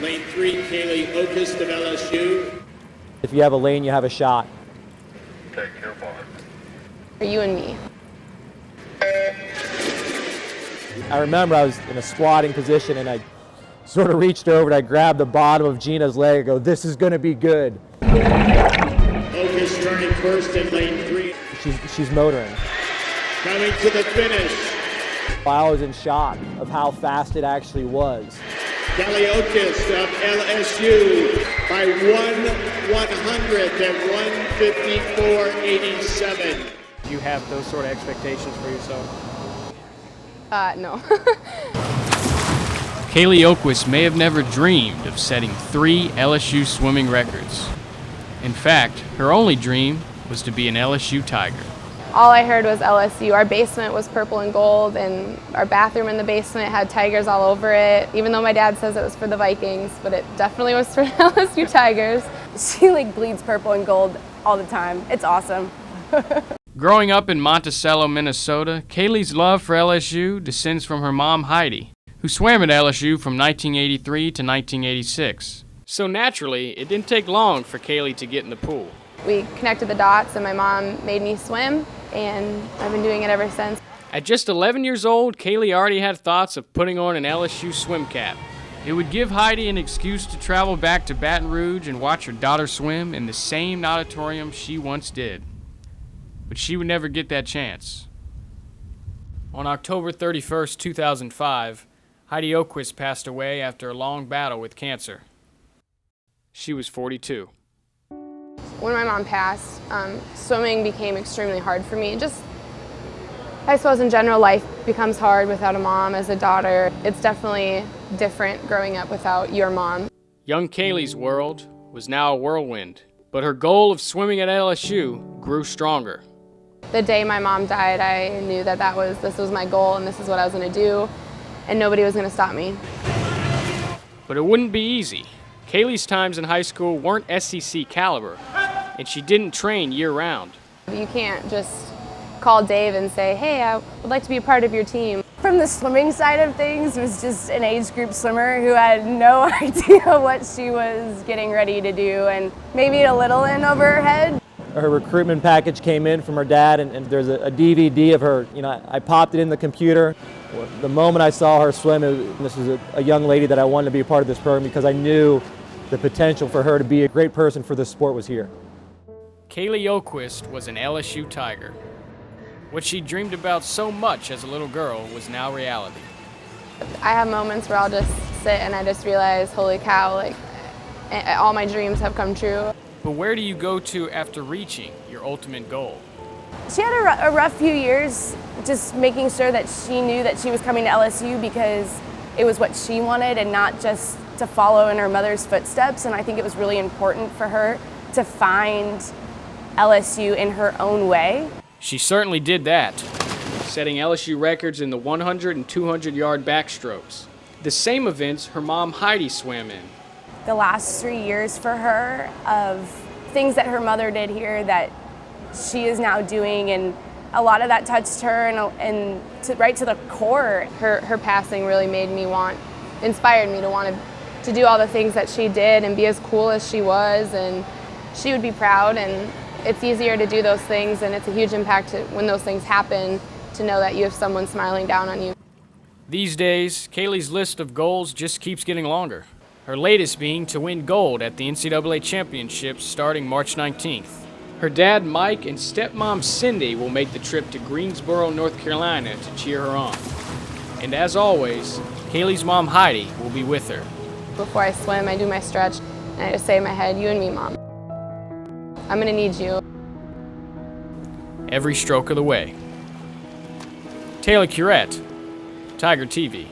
Lane 3, Caley Oquist of LSU. If you have a lane, you have a shot. Take your bar. For you and me. I remember I was in a squatting position and I sort of reached over and I grabbed the bottom of Gina's leg and go, this is going to be good. Oquist turning first in lane 3. She's motoring. Coming to the finish. I was in shock of how fast it actually was. Caley Oquist of LSU by 1/100th at 1:54.87. Do you have those sort of expectations for yourself? No. Caley Oquist may have never dreamed of setting 3 LSU swimming records. In fact, her only dream was to be an LSU Tiger. All I heard was LSU. Our basement was purple and gold, and our bathroom in the basement had tigers all over it, even though my dad says it was for the Vikings, but it definitely was for LSU Tigers. She bleeds purple and gold all the time. It's awesome. Growing up in Monticello, Minnesota, Caley's love for LSU descends from her mom, Heidi, who swam at LSU from 1983 to 1986. So naturally, it didn't take long for Caley to get in the pool. We connected the dots, and my mom made me swim, and I've been doing it ever since. At just 11 years old, Caley already had thoughts of putting on an LSU swim cap. It would give Heidi an excuse to travel back to Baton Rouge and watch her daughter swim in the same auditorium she once did. But she would never get that chance. On October 31st, 2005, Heidi Oquist passed away after a long battle with cancer. She was 42. When my mom passed, swimming became extremely hard for me. Just, I suppose in general, life becomes hard without a mom as a daughter. It's definitely different growing up without your mom. Young Caley's world was now a whirlwind, but her goal of swimming at LSU grew stronger. The day my mom died, I knew that this was my goal and this is what I was going to do, and nobody was going to stop me. But it wouldn't be easy. Caley's times in high school weren't SEC caliber, and she didn't train year-round. You can't just call Dave and say, hey, I would like to be a part of your team. From the swimming side of things, was just an age group swimmer who had no idea what she was getting ready to do, and maybe a little in over her head. Her recruitment package came in from her dad, and there's a DVD of her. You know, I popped it in the computer. The moment I saw her swim, this was a young lady that I wanted to be a part of this program because I knew the potential for her to be a great person for this sport was here. Caley Oquist was an LSU Tiger. What she dreamed about so much as a little girl was now reality. I have moments where I'll just sit and I just realize, holy cow, like all my dreams have come true. But where do you go to after reaching your ultimate goal? She had a rough few years, just making sure that she knew that she was coming to LSU because it was what she wanted and not just to follow in her mother's footsteps. And I think it was really important for her to find LSU in her own way. She certainly did that, setting LSU records in the 100 and 200-yard backstrokes, the same events her mom Heidi swam in. The last 3 years for her of things that her mother did here that she is now doing, and a lot of that touched her and right to the core. Her passing really inspired me to want to do all the things that she did and be as cool as she was, and she would be proud, and it's easier to do those things, and it's a huge impact when those things happen to know that you have someone smiling down on you. These days, Caley's list of goals just keeps getting longer. Her latest being to win gold at the NCAA Championships starting March 19th. Her dad, Mike, and stepmom, Cindy, will make the trip to Greensboro, North Carolina to cheer her on. And as always, Caley's mom, Heidi, will be with her. Before I swim, I do my stretch, and I just say in my head, you and me, Mom. I'm gonna need you. Every stroke of the way. Taylor Curet, Tiger TV.